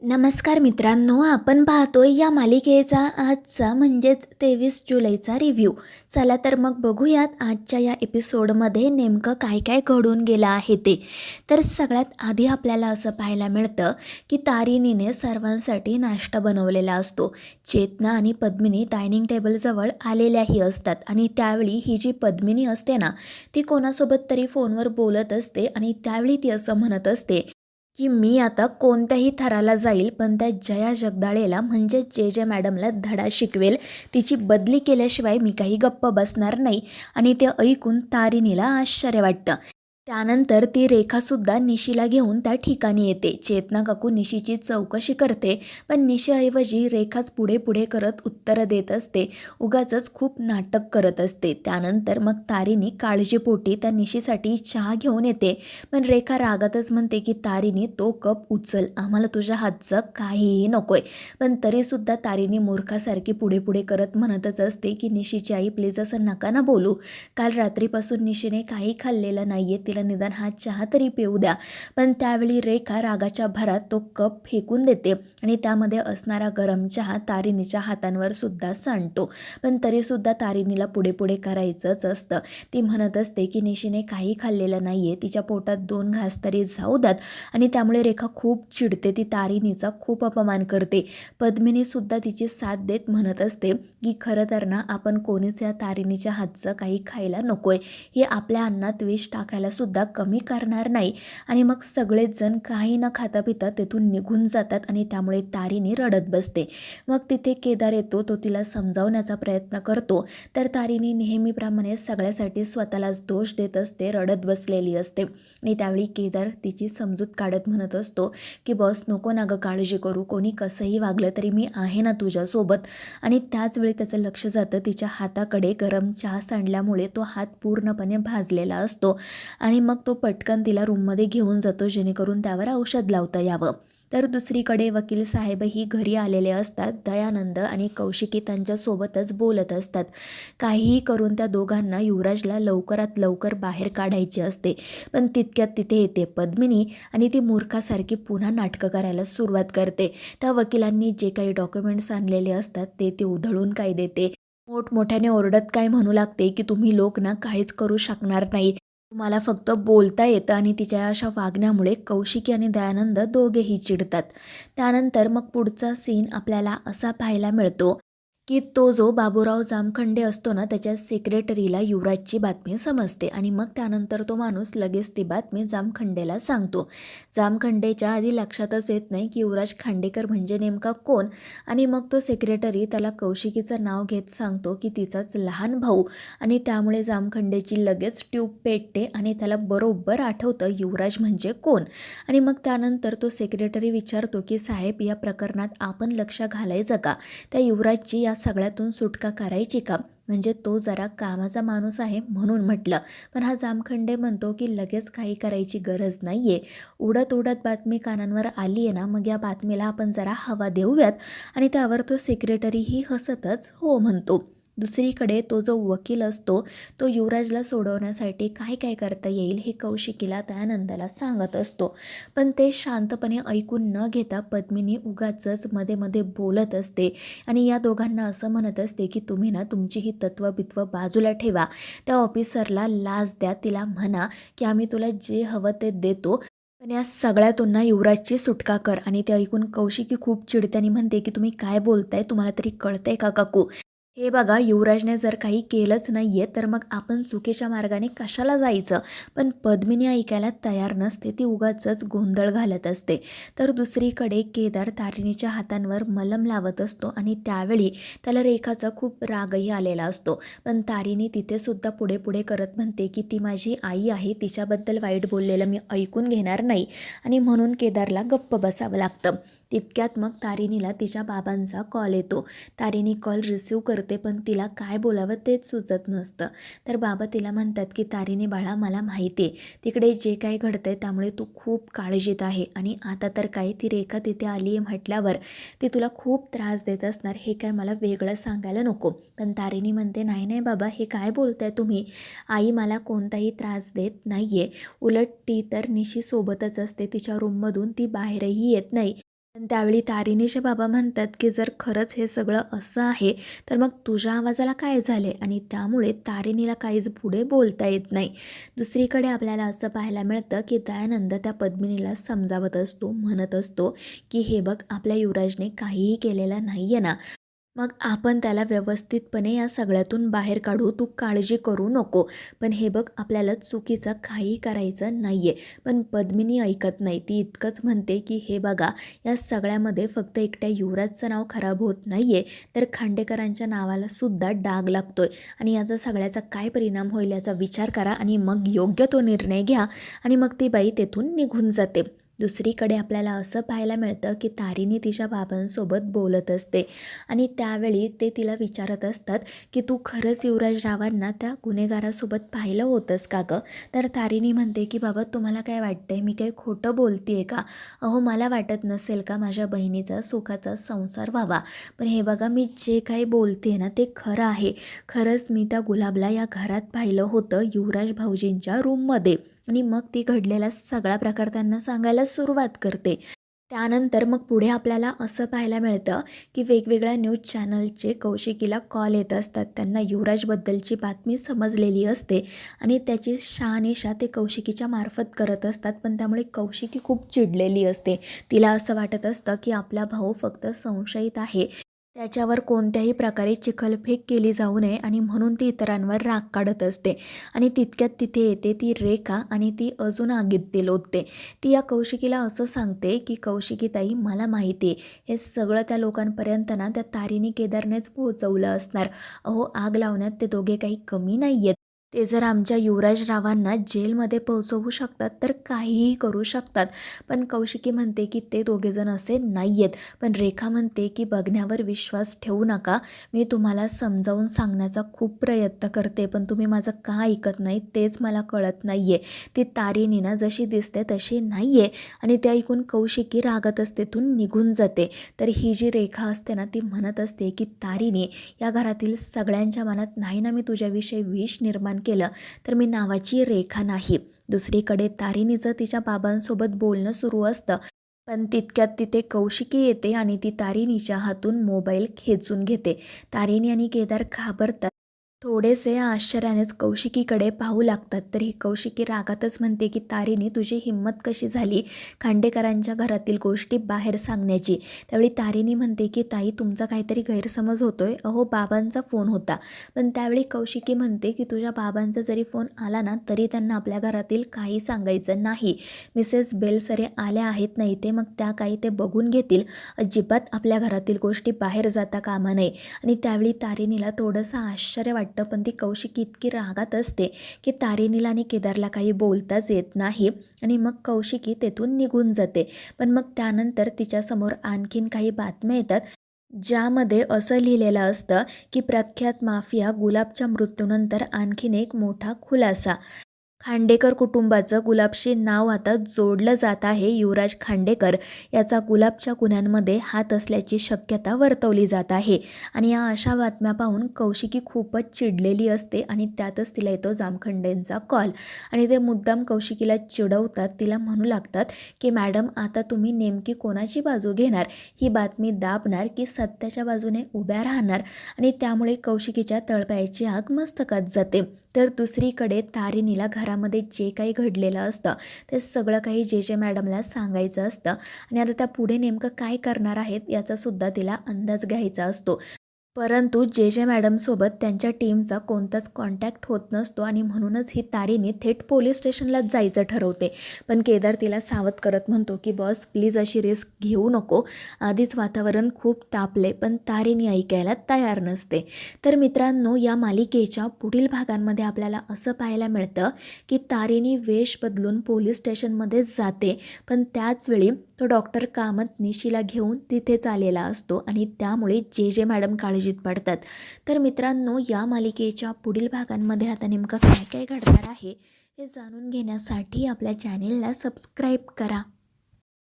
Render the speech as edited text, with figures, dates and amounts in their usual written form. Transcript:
नमस्कार मित्रांनो, आपण पाहतोय या मालिकेचा आजचा म्हणजेच 23 जुलैचा रिव्ह्यू. चला तर मग बघूयात आजच्या या एपिसोडमध्ये नेमकं काय काय घडून गेलं आहे ते. तर सगळ्यात आधी आपल्याला असं पाहायला मिळतं की तारिणीने सर्वांसाठी नाश्ता बनवलेला असतो. चेतना आणि पद्मिनी डायनिंग टेबलजवळ आलेल्याही असतात आणि त्यावेळी ही जी पद्मिनी असते ना, ती कोणासोबत तरी फोनवर बोलत असते आणि त्यावेळी ती असं म्हणत असते की मी आता कोणत्याही थराला जाईल, पण त्या जया जगदाळेला म्हणजे जे जे मॅडमला धडा शिकवेल, तिची बदली केल्याशिवाय मी काही गप्प बसणार नाही. आणि ते ऐकून तारिणीला आश्चर्य वाटतं. त्यानंतर ती रेखासुद्धा निशीला घेऊन त्या ठिकाणी येते. चेतना काकू निशीची चौकशी करते, पण निशीऐवजी रेखाच पुढे पुढे करत उत्तरं देत असते. उगाचच खूप नाटक करत असते. त्यानंतर मग तारिणी काळजीपोटी त्या निशीसाठी चहा घेऊन येते, पण रेखा रागातच म्हणते की तारिणी तो कप उचल, आम्हाला तुझ्या हातचं काहीही नकोय. पण तरीसुद्धा तारिणी मूर्खासारखी पुढे पुढे करत म्हणतच असते की निशीची आई प्लीज असं नका ना बोलू. काल रात्रीपासून निशीने काही खाल्लेलं नाहीये, तिला निदान हा चहा तरी पिऊ द्या. पण त्यावेळी रेखा रागाच्या भरात तो कप फेकून देते आणि त्यामध्ये असणारा गरम चहा तारिणीच्या हातांवर सुद्धा सांडतो. पण तरीसुद्धा तारिणीला पुढे पुढे करायचंच असतं. ती म्हणत असते की निशीने काही खाल्लेलं नाहीये, तिच्या पोटात 2 घास तरी जाऊ द्यात. आणि त्यामुळे रेखा खूप चिडते, ती तारिणीचा खूप अपमान करते. पद्मिनी सुद्धा तिची साथ देत म्हणत असते की खरं तर ना, आपण कोणीच या तारिणीच्या हातचं काही खायला नकोय, हे आपल्या अन्नात विष टाकायला सुद्धा कमी करणार नाही. आणि मग सगळेच जण काही न खाता पिता तेथून निघून जातात आणि त्यामुळे तारिणी रडत बसते. मग तिथे केदार येतो, तो तिला समजावण्याचा प्रयत्न करतो. तर तारिणी नेहमीप्रमाणे सगळ्यासाठी स्वतःलाच दोष देत असते, रडत बसलेली असते. आणि त्यावेळी केदार तिची समजूत काढत म्हणत असतो की बॉस नको ना गं काळजी करू, कोणी कसंही वागलं तरी मी आहे ना तुझ्यासोबत. आणि त्याचवेळी त्याचं लक्ष जातं तिच्या हाताकडे. गरम चहा सांडल्यामुळे तो हात पूर्णपणे भाजलेला असतो आणि मग तो पटकन तिला रूममध्ये घेऊन जातो जेणेकरून त्यावर औषध लावता यावं. तर दुसरीकडे वकील साहेबही घरी आलेले असतात. दयानंद आणि कौशिकी त्यांच्यासोबतच बोलत असतात. काहीही करून त्या दोघांना युवराजला लवकरात लवकर बाहेर काढायचे असते. पण तितक्यात तिथे येते पद्मिनी आणि ती मूर्खासारखी पुन्हा नाटकं करायला सुरुवात करते. त्या वकिलांनी जे काही डॉक्युमेंट्स आणलेले असतात ते ती उधळून काय देते. मोठमोठ्याने ओरडत काय म्हणू लागते की तुम्ही लोक ना काहीच करू शकणार नाही, तुम्हाला फक्त बोलता येतं. आणि तिच्या अशा वागण्यामुळे कौशिकी आणि दयानंद दोघेही चिडतात. त्यानंतर मग पुढचा सीन आपल्याला असा पाहायला मिळतो की तो जो बाबूराव जामखंडे असतो ना, त्याच्या सेक्रेटरीला युवराजची बातमी समजते आणि मग त्यानंतर तो माणूस लगेच ती बातमी जामखंडेला सांगतो. जामखंडेच्या आधी लक्षातच येत नाही की युवराज खांडेकर म्हणजे नेमका कोण. आणि मग तो सेक्रेटरी त्याला कौशिकीचं नाव घेत सांगतो की तिचाच लहान भाऊ. आणि त्यामुळे जामखंडेची लगेच ट्यूब पेटते आणि त्याला बरोबर आठवतं युवराज म्हणजे कोण. आणि मग त्यानंतर तो सेक्रेटरी विचारतो की साहेब, या प्रकरणात आपण लक्ष घालायचं का, त्या युवराजची या सगळ्यातून सुटका करायची का, म्हणजे तो जरा कामाचा माणूस आहे म्हणून म्हटलं. पण हा जामखंडे म्हणतो की लगेच काही करायची गरज नाही आहे, उडत उडत बातमी कानांवर आली आहे ना, मग या बातमीला आपण जरा हवा देऊयात. आणि त्यावर तो सेक्रेटरीही हसतच हो म्हणतो. दुसरीकडे तो जो वकील असतो तो युवराजला सोडवण्यासाठी काय काय करता येईल हे कौशिकीला दयानंदाला सांगत असतो. पण ते शांतपणे ऐकून न घेता पद्मिनी उगाचच मध्ये मध्ये बोलत असते आणि या दोघांना असं म्हणत असते की तुम्ही ना तुमची ही तत्वबित्व बाजूला ठेवा, त्या ऑफिसरला लाच द्या, तिला म्हणा की आम्ही तुला जे हवं ते देतो, पण या सगळ्यातून ना युवराजची सुटका कर. आणि ते ऐकून कौशिकी खूप चिडते आणि म्हणते की तुम्ही काय बोलताय, तुम्हाला तरी कळतंय का काकू, हे बघा युवराजने जर काही केलंच नाही आहे तर मग आपण चुकीच्या मार्गाने कशाला जायचं. पण पद्मिनी ऐकायला तयार नसते, ती उगाचच गोंधळ घालत असते. तर दुसरीकडे केदार तारिणीच्या हातांवर मलम लावत असतो आणि त्यावेळी त्याला रेखाचा खूप रागही आलेला असतो. पण तारिणी तिथे सुद्धा पुढे पुढे करत म्हणते की ती माझी आई आहे, तिच्याबद्दल वाईट बोललेलं मी ऐकून घेणार नाही. आणि म्हणून केदारला गप्प बसावं लागतं. तितक्यात मग तारिणीला तिच्या बाबांचा कॉल येतो. तारिणी कॉल रिसीव्ह करते, पण तिला काय बोलावं तेच सुचत नसतं. तर बाबा तिला म्हणतात की तारिणी बाळा, मला माहिती आहे तिकडे जे काही घडतंय त्यामुळे तू खूप काळजीत आहे आणि आता तर काय ती रेखा तिथे आली आहे म्हटल्यावर ती तुला खूप त्रास देत असणार, हे काय मला वेगळं सांगायला नको. पण तारिणी म्हणते नाही नाही बाबा, हे काय बोलताय तुम्ही, आई मला कोणताही त्रास देत नाही आहे, उलट ती तर निशी सोबतच असते, तिच्या रूममधून ती बाहेरही येत नाही. पण त्यावेळी तारिणीचे बाबा म्हणतात की जर खरंच हे सगळं असं आहे तर मग तुझ्या आवाजाला काय झाले, आणि त्यामुळे तारिणीला काहीच पुढे बोलता येत नाही. दुसरीकडे आपल्याला असं पाहायला मिळतं की दयानंद त्या पद्मिनीला समजावत असतो, म्हणत असतो की हे बघ, आपल्या युवराजने काहीही केलेलं नाही आहे ना, मग आपण त्याला व्यवस्थितपणे या सगळ्यातून बाहेर काढू, तू काळजी करू नको. पण हे बघ, आपल्याला चुकीचं काही करायचं नाही आहे. पण पद्मिनी ऐकत नाही. ती इतकंच म्हणते की हे बघा, या सगळ्यामध्ये फक्त एकट्या युवराजचं नाव खराब होत नाही आहे, तर खांडेकरांच्या नावाला सुद्धा डाग लागतोय, आणि याचा सगळ्याचा काय परिणाम होईल याचा विचार करा आणि मग योग्य तो निर्णय घ्या. आणि मग ती बाई तेथून निघून जाते. दुसरीकडे आपल्याला असं पाहायला मिळतं की तारिणी तिच्या बाबांसोबत बोलत असते, आणि त्यावेळी ते तिला विचारत असतात की तू खरंच युवराजरावांना त्या गुन्हेगारासोबत पाहिलं होतंस का गं? तर तारिणी म्हणते की बाबा, तुम्हाला काय वाटतंय, मी काही खोटं बोलते आहे का? अहो, मला वाटत नसेल का माझ्या बहिणीचा सुखाचा संसार व्हावा, पण हे बघा, मी जे काही बोलते ना ते खरं आहे. खरंच मी त्या गुलाबला या घरात पाहिलं होतं, युवराज भाऊजींच्या रूममध्ये, आणि मग ती घडलेला सगळा प्रकार त्यांना सांगायला सुरुवात करते. त्यानंतर मग पुढे आपल्याला असं पाहायला मिळतं की वेगवेगळ्या न्यूज चॅनलचे कौशिकीला कॉल येत असतात. त्यांना युवराजबद्दलची बातमी समजलेली असते आणि त्याची शहानिशा ते कौशिकीच्या मार्फत करत असतात. पण त्यामुळे कौशिकी खूप चिडलेली असते. तिला असं वाटत असतं की आपला भाऊ फक्त संशयित आहे, त्याच्यावर कोणत्याही प्रकारे चिखलफेक केली जाऊ नये, आणि म्हणून ती इतरांवर राग काढत असते. आणि तितक्यात तिथे येते ती रेखा, आणि ती अजून आगीत तेल ओतते. ती या कौशिकीला असं सांगते की कौशिकीताई, मला माहिती आहे हे सगळं त्या लोकांपर्यंत ना त्या तारिणी केदारनेच पोहोचवलं असणार. अहो, आग लावण्यात ते दोघे काही कमी नाही आहेत. ते जर आमच्या युवराजरावांना जेलमध्ये पोहोचवू शकतात तर काहीही करू शकतात. पण कौशिकी म्हणते की ते दोघेजण असे नाही आहेत. पण रेखा म्हणते की बघण्यावर विश्वास ठेवू नका. मी तुम्हाला समजावून सांगण्याचा खूप प्रयत्न करते, पण तुम्ही माझं का ऐकत नाही तेच मला कळत नाही आहे. ती तारिणी ना जशी दिसते तशी नाही आहे. आणि ते ऐकून कौशिकी रागातच तेथून निघून जाते. तर ही जी रेखा असते ना, ती म्हणत असते की तारिणी, या घरातील सगळ्यांच्या मनात नाही ना मी तुझ्याविषयी विष निर्माण केलं, तर मी नावाची रेखा नाही. दुसरीकडे तारिणीचं तिच्या बाबांसोबत बोलणं सुरू असतं. पण तितक्यात तिथे कौशिकी येते आणि ती तारिणीच्या हातून मोबाईल खेचून घेते. तारिणी आणि केदार घाबरतात. थोडेसे आश्चर्यानेच कौशिकीकडे पाहू लागतात. तर ही कौशिकी रागातच म्हणते की तारिणी, तुझी हिंमत कशी झाली खांडेकरांच्या घरातील गोष्टी बाहेर सांगण्याची? त्यावेळी तारिणी म्हणते की ताई, तुमचा काहीतरी गैरसमज होतोय. अहो, बाबांचा फोन होता. पण त्यावेळी कौशिकी म्हणते की तुझ्या बाबांचा जरी फोन आला ना, तरी त्यांना आपल्या घरातील काही सांगायचं नाही. मिसेस बेलसरे आल्या आहेत ना इथे, मग त्या काही ते बघून घेतील. अजिबात आपल्या घरातील गोष्टी बाहेर जाता कामा नये. आणि त्यावेळी तारिणीला थोडंसं आश्चर्य वाटतं, पण ती कौशिकी इतकी रागात असते की तारिणीला आणि केदारला काही बोलताच येत नाही. आणि मग कौशिकी तेथून निघून जाते. पण मग त्यानंतर तिच्यासमोर आणखीन काही बातम्या येतात, ज्यामध्ये असं लिहिलेलं असतं की प्रख्यात माफिया गुलाबच्या मृत्यूनंतर आणखीन एक मोठा खुलासा. खांडेकर कुटुंबाचं गुलाबशी नाव आता जोडलं जात आहे. युवराज खांडेकर याचा गुलाबच्या गुन्ह्यांमध्ये हात असल्याची शक्यता वर्तवली जात आहे. आणि या अशा बातम्या पाहून कौशिकी खूपच चिडलेली असते, आणि त्यातच तिला येतो जामखंडेंचा कॉल. आणि ते मुद्दाम कौशिकीला चिडवतात. तिला म्हणू लागतात की मॅडम, आता तुम्ही नेमकी कोणाची बाजू घेणार? ही बातमी दाबणार की सत्याच्या बाजूने उभ्या राहणार? आणि त्यामुळे कौशिकीच्या तळपायाची आग मस्तकात जाते. तर दुसरीकडे तारिणीला घरामध्ये जे काही घडलेलं असतं ते सगळं काही जे मॅडमला सांगायचं असतं, आणि आता त्या पुढे नेमकं काय करणार आहेत याचासुद्धा तिला अंदाज घ्यायचा असतो. परंतु जे मॅडमसोबत त्यांच्या टीमचा कोणताच कॉन्टॅक्ट होत नसतो, आणि म्हणूनच ही तारिणी थेट पोलीस स्टेशनलाच जायचं ठरवते. पण केदार तिला सावध करत म्हणतो की बॉस, प्लीज अशी रिस्क घेऊ नको, आधीच वातावरण खूप तापले. पण तारिणी ऐकायला तयार नसते. तर मित्रांनो, या मालिकेच्या पुढील भागांमध्ये आपल्याला असं पाहायला मिळतं की तारिणी वेश बदलून पोलीस स्टेशनमध्ये जाते. पण त्याचवेळी तो डॉक्टर कामत निशीला घेऊन तिथेच आलेला असतो, आणि त्यामुळे जे मॅडम काळजीत पडतात. तर मित्रांनो, या मालिकेच्या पुढील भागांमध्ये आता नेमकं काय काय घडणार आहे हे जाणून घेण्यासाठी आपल्या चॅनेलला सबस्क्राईब करा.